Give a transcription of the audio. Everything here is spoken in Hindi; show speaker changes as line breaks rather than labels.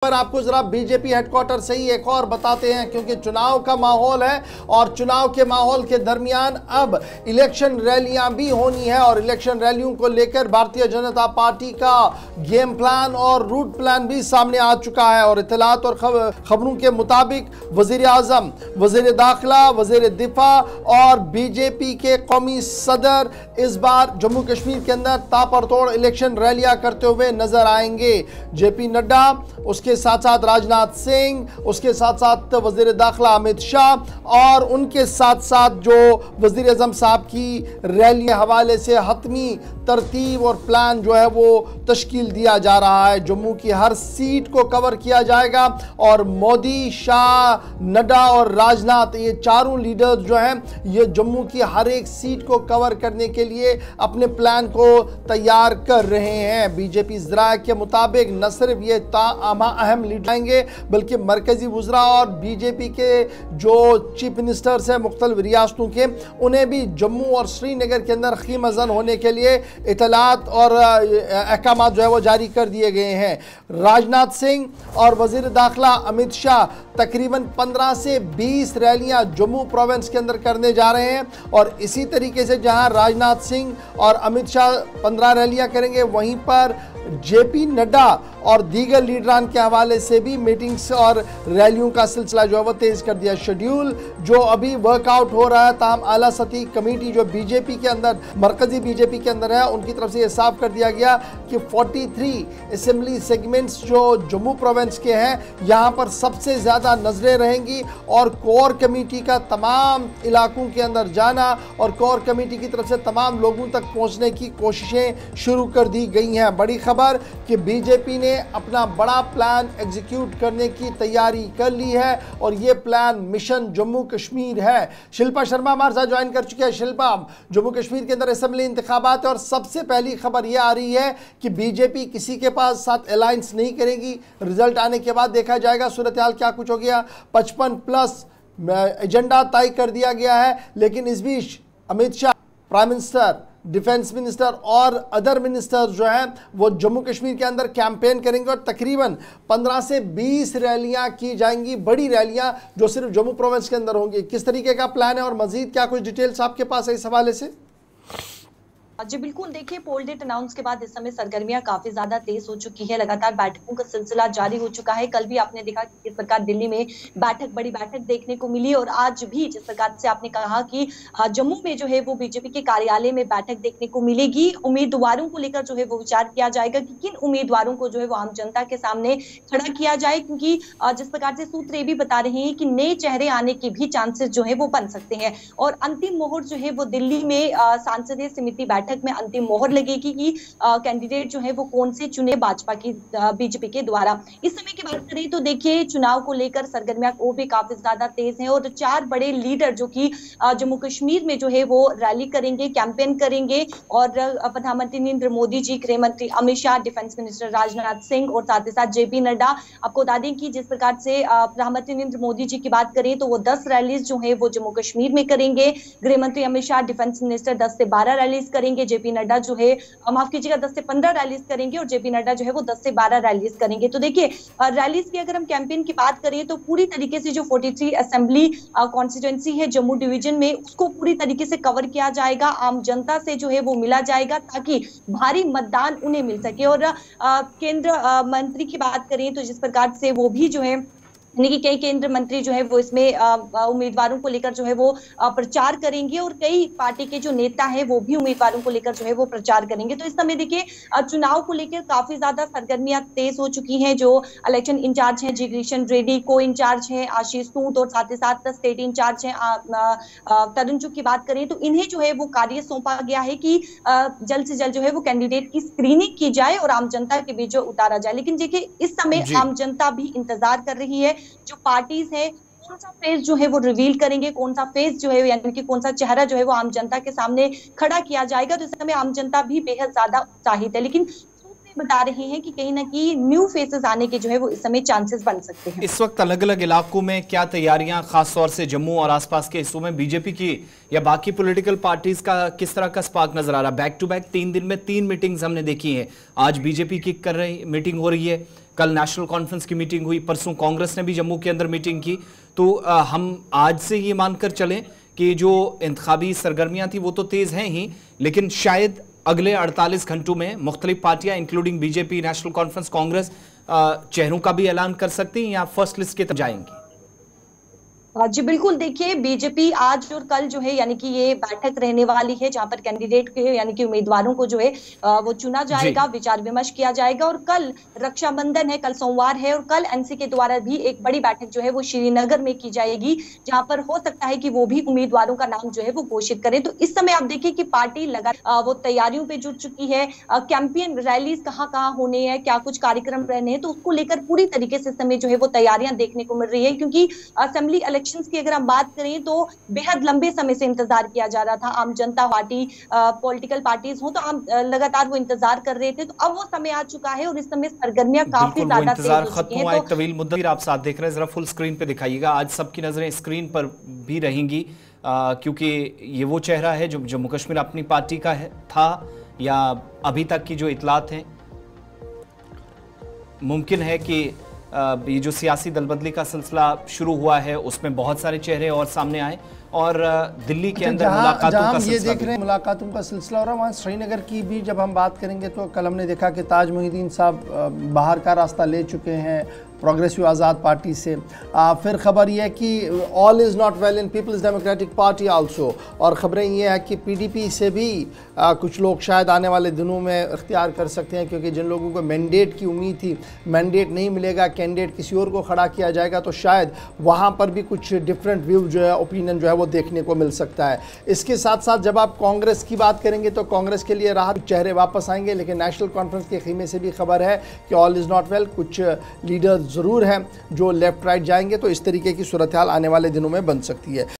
पर आपको जरा बीजेपी हेडक्वार्टर से ही एक और बताते हैं, क्योंकि चुनाव का माहौल है और चुनाव के माहौल के दरमियान अब इलेक्शन रैलियां भी होनी है और इलेक्शन रैलियों को लेकर भारतीय जनता पार्टी का गेम प्लान और रूट प्लान भी सामने आ चुका है। और इत्तलात और खबरों के मुताबिक वजीर आजम, वजीर दाखिला, वजीर दिफा और बीजेपी के कौमी सदर इस बार जम्मू कश्मीर के अंदर ताबड़तोड़ इलेक्शन रैलियां करते हुए नजर आएंगे। जेपी नड्डा, उसके साथ साथ राजनाथ सिंह, उसके साथ साथ वजीर दाखिला अमित शाह और उनके साथ साथ जो वजीर आजम साहब की रैली के हवाले से हतमी तरतीब और प्लान जो है वो तश्कील दिया जा रहा है। जम्मू की हर सीट को कवर किया जाएगा और मोदी, शाह, नड्डा और राजनाथ, ये चारों लीडर्स जो हैं ये जम्मू की हर एक सीट को कवर करने के लिए अपने प्लान को तैयार कर रहे हैं। बीजेपी ज़राए के मुताबिक न सिर्फ ये अहम लीडर आएंगे बल्कि मरकजी वज़रा और बीजेपी के जो चीफ मिनिस्टर्स हैं मुख्तलिफ रियासतों के, उन्हें भी जम्मू और श्रीनगर के अंदर खीमअज़न होने के लिए इतलात और अहकाम जो है वो जारी कर दिए गए हैं। राजनाथ सिंह और वजीर दाखिला अमित शाह तकरीबन 15 से 20 रैलियां जम्मू प्रोविंस के अंदर करने जा रहे हैं और इसी तरीके से जहां राजनाथ सिंह और अमित शाह 15 रैलियां करेंगे, वहीं पर जेपी नड्डा और दीगर लीडरान के हवाले से भी मीटिंग्स और रैलियों का सिलसिला जो है वो तेज कर दिया। शेड्यूल जो अभी वर्कआउट हो रहा है, ताहम आला सतही कमेटी जो बीजेपी के अंदर, मरकजी बीजेपी के अंदर है, उनकी तरफ से ये साफ कर दिया गया कि 43 असेंबली सेगमेंट्स जो जम्मू प्रोविंस के हैं यहाँ पर सबसे ज़्यादा नजरें रहेंगी और कोर कमेटी का तमाम इलाकों के अंदर जाना और कोर कमेटी की तरफ से तमाम लोगों तक पहुँचने की कोशिशें शुरू कर दी गई हैं। बड़ी खबर कि बीजेपी ने अपना बड़ा प्लान एग्जीक्यूट करने की तैयारी कर ली है और ये प्लान मिशन जम्मू कश्मीर है। शिल्पा शर्मा हमारे साथ ज्वाइन कर चुके हैं। शिल्पा, जम्मू कश्मीर के अंदर असेंबली इंतखाबात है और सबसे पहली खबर ये आ रही है कि बीजेपी किसी के पास साथ अलायंस नहीं करेगी, रिजल्ट आने के बाद देखा जाएगा सूरत हाल क्या कुछ हो गया। 55+ एजेंडा तय कर दिया गया है, लेकिन इस बीच Amit Shah, prime minister, defence minister और अदर मिनिस्टर्स जो हैं वो जम्मू कश्मीर के अंदर कैंपेन करेंगे और तकरीबन 15 से 20 रैलियां की जाएंगी, बड़ी रैलियां जो सिर्फ जम्मू प्रोविंस के अंदर होंगी। किस तरीके का प्लान है और मजीद क्या कुछ डिटेल्स आपके पास है इस हवाले से?
जी बिल्कुल, देखिए पोल डेट अनाउंस के बाद इस समय सरगर्मियां काफी ज्यादा तेज हो चुकी है, लगातार बैठकों का सिलसिला जारी हो चुका है। कल भी आपने देखा कि किस प्रकार दिल्ली में बड़ी बैठक देखने को मिली और आज भी जिस प्रकार से आपने कहा कि जम्मू में जो है वो बीजेपी के कार्यालय में बैठक देखने को मिलेगी। उम्मीदवारों को लेकर जो है वो विचार किया जाएगा कि किन उम्मीदवारों को जो है वो आम जनता के सामने खड़ा किया जाए, क्योंकि जिस प्रकार से सूत्र ये भी बता रहे हैं कि नए चेहरे आने के भी चांसेस जो है वो बन सकते हैं और अंतिम मोहर जो है वो दिल्ली में संसदीय समिति बैठक में अंतिम मोहर लगेगी कि कैंडिडेट जो है वो कौन से चुने भाजपा की बीजेपी के द्वारा। इस समय की बात करें तो देखिए चुनाव को लेकर सरगर्मियां वो भी काफी ज्यादा तेज हैं और 4 बड़े लीडर जो कि जम्मू कश्मीर में जो है वो रैली करेंगे, कैंपेन करेंगे और प्रधानमंत्री नरेंद्र मोदी जी, गृह मंत्री अमित शाह, डिफेंस मिनिस्टर राजनाथ सिंह और साथ ही साथ जेपी नड्डा। आपको बता दें कि जिस प्रकार से प्रधानमंत्री नरेंद्र मोदी जी की बात करें तो वो 10 रैलीज जो है वो जम्मू कश्मीर में करेंगे। गृह मंत्री अमित शाह, डिफेंस मिनिस्टर 10 से 12 रैलीज करेंगे। जेपी नड्डा जो है माफ कीजिएगा 10 से 15 रैलीज करेंगे और जेपी नड्डा जो है वो 10 से 12 रैलीज करेंगे। तो देखिए रैलीज की अगर हम कैंपेन की बात करें तो पूरी तरीके से जो 43 असेंबली कॉन्स्टिट्यूएंसी है जम्मू डिवीजन में, उसको पूरी तरीके से कवर किया जाएगा, आम जनता से जो है वो मिला जाएगा ताकि भारी मतदान उन्हें मिल सके। और केंद्र मंत्री की बात करें तो जिस प्रकार से वो भी जो है यानी कि कई केंद्र मंत्री जो है वो इसमें उम्मीदवारों को लेकर जो है वो प्रचार करेंगे और कई पार्टी के जो नेता हैं वो भी उम्मीदवारों को लेकर जो है वो प्रचार करेंगे। तो इस समय देखिए चुनाव को लेकर काफी ज्यादा सरगर्मियां तेज हो चुकी हैं। जो इलेक्शन इंचार्ज हैं जिग्रीशन रेड्डी, को इंचार्ज हैं आशीष सूद और साथ ही साथ स्टेट इंचार्ज हैं तरुण चुग की बात करें तो इन्हें जो है वो कार्य सौंपा गया है कि जल्द से जल्द जो है वो कैंडिडेट की स्क्रीनिंग की जाए और आम जनता के बीच जो उतारा जाए। लेकिन देखिए इस समय आम जनता भी इंतजार कर रही है, जो पार्टीज है कौन सा फेस जो है वो रिवील करेंगे, कौन सा फेस जो है यानी कि कौन सा चेहरा जो है वो आम जनता के सामने खड़ा किया जाएगा। तो इस समय आम जनता भी बेहद ज्यादा उत्साहित है, लेकिन बता रहे हैं कि कहीं ना कहीं न्यू फेसेस आने के जो है वो इस समय चांसेस बन सकते हैं।
इस वक्त अलग अलग इलाकों में क्या तैयारियां, खासतौर से जम्मू और आसपास के हिस्सों में बीजेपी की या बाकी पॉलिटिकल पार्टीज का किस तरह का स्पार्क नजर आ रहा है? बैक टू बैक 3 दिन में 3 मीटिंग्स हमने देखी हैं। आज बीजेपी की मीटिंग हो रही है, कल नेशनल कॉन्फ्रेंस की मीटिंग हुई, परसों कांग्रेस ने भी जम्मू के अंदर मीटिंग की। तो हम आज से ये मानकर चलें कि जो इंतखाबी सरगर्मियां थी वो तो तेज हैं ही, लेकिन शायद अगले 48 घंटों में मुख्तलिफ पार्टियां including BJP, national conference, Congress चेहरों का भी ऐलान कर सकती हैं या फर्स्ट लिस्ट की तरफ जाएंगी?
जी बिल्कुल, देखिए बीजेपी आज और कल जो है यानी कि ये बैठक रहने वाली है जहां पर कैंडिडेट के यानी कि उम्मीदवारों को जो है वो चुना जाएगा, विचार विमर्श किया जाएगा। और कल रक्षाबंधन है, कल सोमवार है, और कल एनसी के द्वारा भी एक बड़ी बैठक जो है वो श्रीनगर में की जाएगी, जहां पर हो सकता है कि वो भी उम्मीदवारों का नाम जो है वो घोषित करे। तो इस समय आप देखिए कि पार्टी लगातार वो तैयारियों पे जुट चुकी है। कैंपेन रैलीज कहाँ कहाँ होने हैं, क्या कुछ कार्यक्रम रहने हैं, तो उसको लेकर पूरी तरीके से इस समय जो है वो तैयारियां देखने को मिल रही है। क्योंकि असेंबली इलेक्शंस की अगर हम बात करें तो बेहद लंबे समय से इंतजार किया जा रहा था। आम जनता पार्टी, पॉलिटिकल पार्टीज हो तो आम लगातार वो इंतजार कर रहे थे। तो अब वो समय आ चुका है और इस समय सरगर्मियां काफी ज्यादा तेज हो चुकी हैं।
तो तवील मुद्दत आप साथ देख रहे हैं, जरा फुल स्क्रीन पे दिखाइएगा। आज सबकी नजरें स्क्रीन पर भी रहेंगी क्योंकि ये वो चेहरा है जो जम्मू कश्मीर अपनी पार्टी का था या अभी तक की जो इतलात हैं, मुमकिन है कि ये जो सियासी दलबदली का सिलसिला शुरू हुआ है उसमें बहुत सारे चेहरे और सामने आए और दिल्ली के अंदर मुलाकातों का
ये देख रहे हैं मुलाकातों का सिलसिला हो रहा है। वहाँ श्रीनगर की भी जब हम बात करेंगे तो कल हमने देखा कि ताज मोहिद्दीन साहब बाहर का रास्ता ले चुके हैं प्रोग्रेसिव आज़ाद पार्टी से। फिर खबर यह है कि all is not well in people's democratic party also, और ख़बरें ये है कि पीडीपी से भी कुछ लोग शायद आने वाले दिनों में इख्तियार कर सकते हैं, क्योंकि जिन लोगों को मैंडेट की उम्मीद थी, मैंडेट नहीं मिलेगा, कैंडिडेट किसी और को खड़ा किया जाएगा, तो शायद वहाँ पर भी कुछ डिफरेंट व्यू जो है, ओपिनियन जो है वो देखने को मिल सकता है। इसके साथ साथ जब आप कांग्रेस की बात करेंगे तो कांग्रेस के लिए राहत चेहरे वापस आएंगे, लेकिन नेशनल कॉन्फ्रेंस के खीमे से भी खबर है कि ऑल इज़ नॉट वेल, कुछ लीडर ज़रूर हैं जो लेफ्ट राइट जाएंगे, तो इस तरीके की सूरत हाल आने वाले दिनों में बन सकती है।